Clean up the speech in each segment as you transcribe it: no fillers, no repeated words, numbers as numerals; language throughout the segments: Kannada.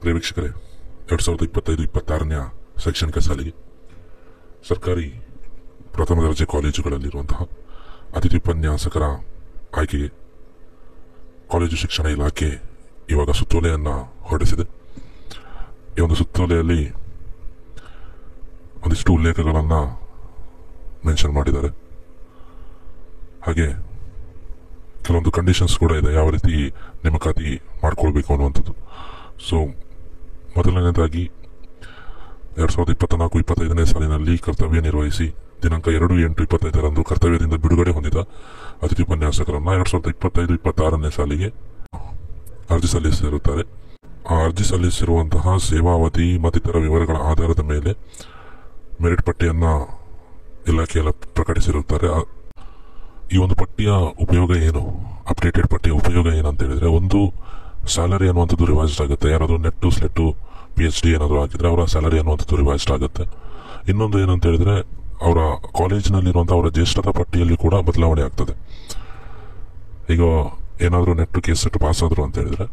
ಪ್ರಿಯ ವೀಕ್ಷಕರೇ, 2025-26ನೇ ಶೈಕ್ಷಣಿಕ ಸಾಲಿಗೆ ಸರ್ಕಾರಿ ಪ್ರಥಮ ದರ್ಜೆ ಕಾಲೇಜುಗಳಲ್ಲಿರುವಂತಹ ಅತಿಥಿ ಉಪನ್ಯಾಸಕರ ಆಯ್ಕೆಗೆ ಕಾಲೇಜು ಶಿಕ್ಷಣ ಇಲಾಖೆ ಇವಾಗ ಸುತ್ತೋಲೆಯನ್ನು ಹೊರಡಿಸಿದೆ. ಈ ಒಂದು ಸುತ್ತೋಲೆಯಲ್ಲಿ ಒಂದಿಷ್ಟು ಉಲ್ಲೇಖಗಳನ್ನು ಮೆನ್ಷನ್ ಮಾಡಿದ್ದಾರೆ. ಹಾಗೆ ಕೆಲವೊಂದು ಕಂಡೀಷನ್ಸ್ ಕೂಡ ಇದೆ, ಯಾವ ರೀತಿ ನೇಮಕಾತಿ ಮಾಡ್ಕೊಳ್ಬೇಕು ಅನ್ನುವಂಥದ್ದು. ಸೊ ಮೊದಲನೇದಾಗಿ 2024-25ನೇ ಸಾಲಿನಲ್ಲಿ ಕರ್ತವ್ಯ ನಿರ್ವಹಿಸಿ ದಿನಾಂಕ 2/8/25ರಂದು ಕರ್ತವ್ಯದಿಂದ ಬಿಡುಗಡೆ ಹೊಂದಿದ ಅತಿಥಿ ಉಪನ್ಯಾಸಕರನ್ನ 2025-26ನೇ ಸಾಲಿಗೆ ಅರ್ಜಿ ಸಲ್ಲಿಸಿರುತ್ತಾರೆ. ಆ ಅರ್ಜಿ ಸಲ್ಲಿಸಿರುವಂತಹ ಸೇವಾವಧಿ ಮತ್ತಿತರ ವಿವರಗಳ ಆಧಾರದ ಮೇಲೆ ಮೆರಿಟ್ ಪಟ್ಟಿಯನ್ನ ಇಲಾಖೆಯಲ್ಲಿ ಪ್ರಕಟಿಸಿರುತ್ತಾರೆ. ಈ ಒಂದು ಪಟ್ಟಿಯ ಉಪಯೋಗ ಏನು, ಅಪ್ಡೇಟೆಡ್ ಪಟ್ಟಿಯ ಉಪಯೋಗ ಏನಂತ ಹೇಳಿದ್ರೆ, ಒಂದು ಸ್ಯಾಲರಿ ಅನ್ನುವಂಥದ್ದು ರಿವೈಸ್ಡ್ ಆಗುತ್ತೆ. ಯಾರಾದರೂ ನೆಟ್ಟು ಸ್ಲೆಟ್ಟು PhD ಏನಾದರೂ ಆಗಿದ್ರೆ ಅವರ ಸ್ಯಾಲರಿ ಅನ್ನುವಂಥದ್ದು ರಿವೈಸ್ಡ್ ಆಗುತ್ತೆ. ಇನ್ನೊಂದು ಏನಂತ ಹೇಳಿದ್ರೆ, ಅವರ ಕಾಲೇಜಿನಲ್ಲಿರುವಂತಹ ಅವರ ಜ್ಯೇಷ್ಠತಾ ಪಟ್ಟಿಯಲ್ಲಿ ಕೂಡ ಬದಲಾವಣೆ ಆಗ್ತದೆ. ಈಗ ಏನಾದರೂ ನೆಟ್ಟು ಕೇಸೆಟ್ ಪಾಸ್ ಆದರು ಅಂತ ಹೇಳಿದ್ರೆ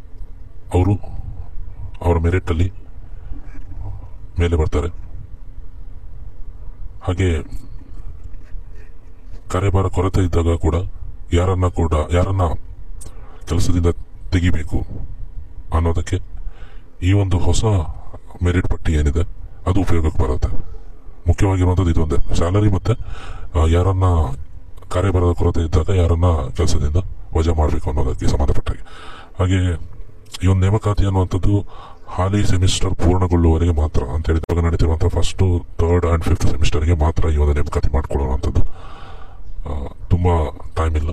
ಅವರು ಅವರ ಮೆರಿಟಲ್ಲಿ ಮೇಲೆ ಬರ್ತಾರೆ. ಹಾಗೆ ಕಾರ್ಯಭಾರ ಕೊರತೆ ಇದ್ದಾಗ ಕೂಡ ಯಾರನ್ನ ಕೆಲಸದಿಂದ ತೆಗಿಬೇಕು ಅನ್ನೋದಕ್ಕೆ ಈ ಒಂದು ಹೊಸ ಮೆರಿಟ್ ಪಟ್ಟಿ ಏನಿದೆ ಅದು ಉಪಯೋಗಕ್ಕೆ ಬರುತ್ತೆ. ಮುಖ್ಯವಾಗಿರುವಂಥದ್ದು ಇದೊಂದೇ, ಸ್ಯಾಲರಿ ಮತ್ತೆ ಯಾರನ್ನ ಕಾರ್ಯಭಾರದ ಕೊರತೆ ಇದ್ದಾಗ ಯಾರನ್ನ ಕೆಲಸದಿಂದ ವಜಾ ಮಾಡಬೇಕು ಅನ್ನೋದಕ್ಕೆ ಸಂಬಂಧಪಟ್ಟಾಗೆ. ಹಾಗೆ ಈ ಒಂದು ನೇಮಕಾತಿ ಅನ್ನುವಂಥದ್ದು ಹಾಲಿ ಸೆಮಿಸ್ಟರ್ ಪೂರ್ಣಗೊಳ್ಳುವವರೆಗೆ ಮಾತ್ರ ಅಂತ ಹೇಳಿದಾಗ ನಡೀತಿರುವಂತಹ 1st, 3rd and 5th ಸೆಮಿಸ್ಟರ್ಗೆ ಮಾತ್ರ ಈ ಒಂದು ನೇಮಕಾತಿ ಮಾಡಿಕೊಳ್ಳುವಂಥದ್ದು. ತುಂಬಾ ಟೈಮ್ ಇಲ್ಲ.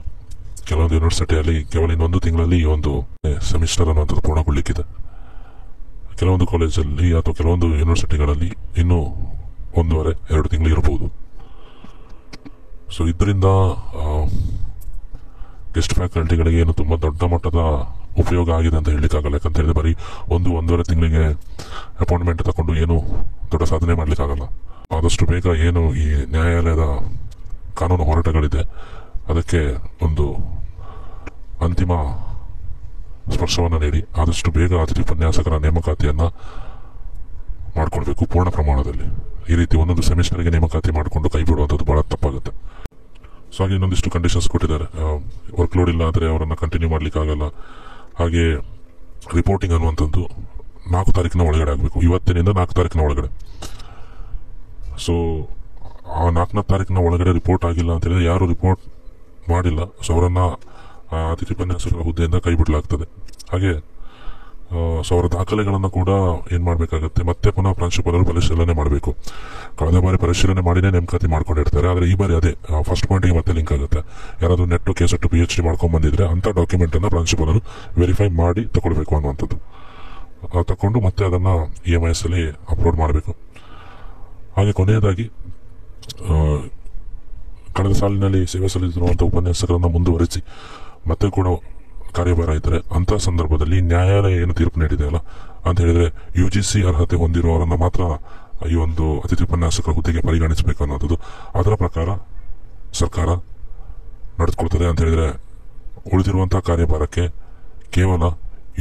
ಕೆಲವೊಂದು ಯೂನಿವರ್ಸಿಟಿಯಲ್ಲಿ ಕೇವಲ ಇನ್ನೊಂದು ತಿಂಗಳಲ್ಲಿ ಈ ಒಂದು ಸೆಮಿಸ್ಟರ್ ಅನ್ನುವಂಥದ್ದು ಪೂರ್ಣಗೊಳ್ಳಿಕ್ಕಿದೆ. ಕೆಲವೊಂದು ಕಾಲೇಜಲ್ಲಿ ಅಥವಾ ಕೆಲವೊಂದು ಯೂನಿವರ್ಸಿಟಿಗಳಲ್ಲಿ ಇನ್ನೂ 1.5-2 ತಿಂಗಳು ಇರಬಹುದು. ಸೊ ಇದರಿಂದ ಗೆಸ್ಟ್ ಫ್ಯಾಕಲ್ಟಿಗಳಿಗೆ ಏನು ತುಂಬಾ ದೊಡ್ಡ ಮಟ್ಟದ ಉಪಯೋಗ ಆಗಿದೆ ಅಂತ ಹೇಳಲಿಕ್ಕಾಗಲ್ಲ. ಯಾಕಂತ ಹೇಳಿದ್ರೆ ಬರೀ 1-1.5 ತಿಂಗಳಿಗೆ ಅಪಾಯಿಂಟ್ಮೆಂಟ್ ತಗೊಂಡು ಏನು ದೊಡ್ಡ ಸಾಧನೆ ಮಾಡ್ಲಿಕ್ಕಾಗಲ್ಲ. ಆದಷ್ಟು ಬೇಗ ಏನು ಈ ನ್ಯಾಯಾಲಯದ ಕಾನೂನು ಹೋರಾಟಗಳಿದೆ ಅದಕ್ಕೆ ಒಂದು ಅಂತಿಮ ಸ್ಪರ್ಶವನ್ನು ನೀಡಿ ಆದಷ್ಟು ಬೇಗ ಅತಿಥಿ ಉಪನ್ಯಾಸಕರ ನೇಮಕಾತಿಯನ್ನ ಮಾಡ್ಕೊಳ್ಬೇಕು ಪೂರ್ಣ ಪ್ರಮಾಣದಲ್ಲಿ. ಈ ರೀತಿ ಒಂದೊಂದು ಸೆಮಿಸ್ಟರ್ಗೆ ನೇಮಕಾತಿ ಮಾಡಿಕೊಂಡು ಕೈ ಬಿಡುವಂಥದ್ದು ಬಹಳ ತಪ್ಪಾಗುತ್ತೆ. ಸೊ ಹಾಗೆ ಇನ್ನೊಂದಿಷ್ಟು ಕಂಡೀಷನ್ಸ್ ಕೊಟ್ಟಿದ್ದಾರೆ. ವರ್ಕ್ ಲೋಡ್ ಇಲ್ಲ ಆದರೆ ಅವರನ್ನು ಕಂಟಿನ್ಯೂ ಮಾಡ್ಲಿಕ್ಕೆ ಆಗಲ್ಲ. ಹಾಗೆ ರಿಪೋರ್ಟಿಂಗ್ ಅನ್ನುವಂಥದ್ದು 4 ತಾರೀಕಿನ ಒಳಗಡೆ ಆಗಬೇಕು. ಇವತ್ತಿನಿಂದ 4 ತಾರೀಕಿನ ಒಳಗಡೆ. ಸೊ ಆ 4ನೇ ತಾರೀಕಿನ ಒಳಗಡೆ ರಿಪೋರ್ಟ್ ಆಗಿಲ್ಲ ಅಂತ ಹೇಳಿದ್ರೆ, ಯಾರು ರಿಪೋರ್ಟ್ ಮಾಡಿಲ್ಲ ಸೊ ಅವರನ್ನ ಅತಿಥಿ ಉಪನ್ಯಾಸಕರ ಹುದ್ದೆಯಿಂದ ಕೈ ಬಿಡಲಾಗ್ತದೆ. ಹಾಗೆ ಸೊ ಅವರ ದಾಖಲೆಗಳನ್ನು ಕೂಡ ಏನ್ ಮಾಡಬೇಕಾಗತ್ತೆ, ಮತ್ತೆ ಪುನಃ ಪ್ರಾಂಶುಪಾಲರು ಪರಿಶೀಲನೆ ಮಾಡಬೇಕು. ಕಳೆದ ಬಾರಿ ಪರಿಶೀಲನೆ ಮಾಡಿನೇ ನೇಮಕಾತಿ ಮಾಡ್ಕೊಂಡಿರ್ತಾರೆ. ಆದರೆ ಈ ಬಾರಿ ಅದೇ ಫಸ್ಟ್ ಪಾಯಿಂಟ್ಗೆ ಮತ್ತೆ ಲಿಂಕ್ ಆಗುತ್ತೆ. ಯಾರಾದ್ರೂ ನೆಟ್ಟು ಕೇಸೆಟ್ಟು PhD ಮಾಡ್ಕೊಂಡ್ ಬಂದಿದ್ರೆ ಅಂತ ಡಾಕ್ಯುಮೆಂಟ್ ಅನ್ನ ಪ್ರಾಂಶುಪಾಲರು ವೆರಿಫೈ ಮಾಡಿ ತಗೊಳ್ಬೇಕು ಅನ್ನುವಂಥದ್ದು. ತಕೊಂಡು ಮತ್ತೆ ಅದನ್ನ EMIS ಅಲ್ಲಿ ಅಪ್ಲೋಡ್ ಮಾಡಬೇಕು. ಹಾಗೆ ಕೊನೆಯದಾಗಿ ಕಳೆದ ಸಾಲಿನಲ್ಲಿ ಸೇವೆ ಸಲ್ಲಿಸಿರುವಂತಹ ಉಪನ್ಯಾಸಕರನ್ನ ಮುಂದುವರಿಸಿ ಮತ್ತೆ ಕೂಡ ಕಾರ್ಯಭಾರ ಇದ್ದರೆ ಅಂತ ಸಂದರ್ಭದಲ್ಲಿ ನ್ಯಾಯಾಲಯ ಏನು ತೀರ್ಪು ನೀಡಿದೆಯಲ್ಲ ಅಂತ ಹೇಳಿದ್ರೆ UGC ಅರ್ಹತೆ ಹೊಂದಿರುವವರನ್ನ ಮಾತ್ರ ಈ ಒಂದು ಅತಿಥಿ ಉಪನ್ಯಾಸಕರ ಹುದ್ದೆಗೆ ಪರಿಗಣಿಸಬೇಕು ಅನ್ನೋದು ಅದರ ಪ್ರಕಾರ ಸರ್ಕಾರ ನಡೆದುಕೊಳ್ತದೆ. ಅಂತ ಹೇಳಿದ್ರೆ ಉಳಿದಿರುವಂತಹ ಕಾರ್ಯಭಾರಕ್ಕೆ ಕೇವಲ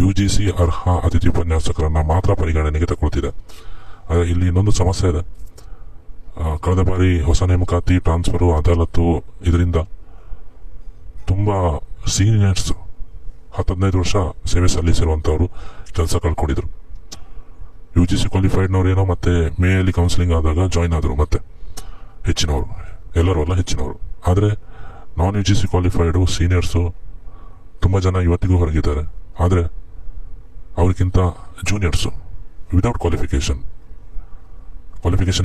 UGC ಅರ್ಹ ಅತಿಥಿ ಉಪನ್ಯಾಸಕರನ್ನ ಮಾತ್ರ ಪರಿಗಣನೆಗೆ ತಗೊಳ್ತಿದೆ. ಇಲ್ಲಿ ಇನ್ನೊಂದು ಸಮಸ್ಯೆ ಇದೆ. ಕಳೆದ ಬಾರಿ ಹೊಸ ನೇಮಕಾತಿ, ಟ್ರಾನ್ಸ್ಫರು, ಅದಾಲತ್ತು ಇದರಿಂದ ತುಂಬಾ ಸೀನಿಯರ್ಸ್ 10-15 ವರ್ಷ ಸೇವೆ ಸಲ್ಲಿಸಿರುವಂತವರು ಕೆಲಸ ಕಳ್ಕೊಂಡಿದ್ರು. UGC ಕ್ವಾಲಿಫೈಡ್ನವ್ರು ಏನೋ ಮತ್ತೆ ಮೇಯಲ್ಲಿ ಕೌನ್ಸಿಲಿಂಗ್ ಆದಾಗ ಜಾಯಿನ್ ಆದ್ರು ಮತ್ತೆ ಹೆಚ್ಚಿನವರು, ಎಲ್ಲರೂ ಅಲ್ಲ ಹೆಚ್ಚಿನವರು. ಆದರೆ ನಾನ್ UGC ಕ್ವಾಲಿಫೈಡು ಸೀನಿಯರ್ಸು ತುಂಬಾ ಜನ ಇವತ್ತಿಗೂ ಹೊರಗಿದ್ದಾರೆ. ಆದರೆ ಅವ್ರಿಗಿಂತ ಜೂನಿಯರ್ಸು ವಿತೌಟ್ ಕ್ವಾಲಿಫಿಕೇಶನ್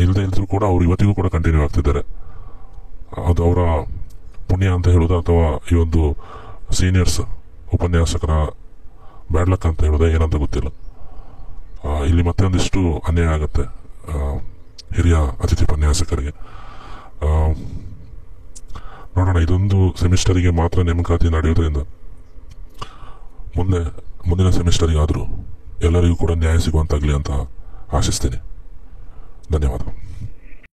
ಇಲ್ಲದೆ ಇದ್ರೂ ಕೂಡ ಅವರು ಇವತ್ತಿಗೂ ಕೂಡ ಕಂಟಿನ್ಯೂ ಆಗ್ತಿದ್ದಾರೆ. ಅದು ಅವರ ಪುಣ್ಯ ಅಂತ ಹೇಳೋದು ಅಥವಾ ಈ ಒಂದು ಸೀನಿಯರ್ಸ್ ಉಪನ್ಯಾಸಕರ ಬ್ಯಾಡ್ ಲಕ್ ಅಂತ ಹೇಳೋದು ಏನಂತ ಗೊತ್ತಿಲ್ಲ. ಇಲ್ಲಿ ಮತ್ತೆ ಒಂದಿಷ್ಟು ಅನ್ಯಾಯ ಆಗುತ್ತೆ ಹಿರಿಯ ಅತಿಥಿ ಉಪನ್ಯಾಸಕರಿಗೆ. ನೋಡೋಣ, ಇದೊಂದು ಸೆಮಿಸ್ಟರಿಗೆ ಮಾತ್ರ ನೇಮಕಾತಿ ನಡೆಯೋದ್ರಿಂದ ಮುಂದಿನ ಸೆಮಿಸ್ಟರಿಗೆ ಆದರೂ ಎಲ್ಲರಿಗೂ ಕೂಡ ನ್ಯಾಯ ಸಿಗುವಂತಾಗಲಿ ಅಂತ ಆಶಿಸ್ತೇನೆ. ಧನ್ಯವಾದ.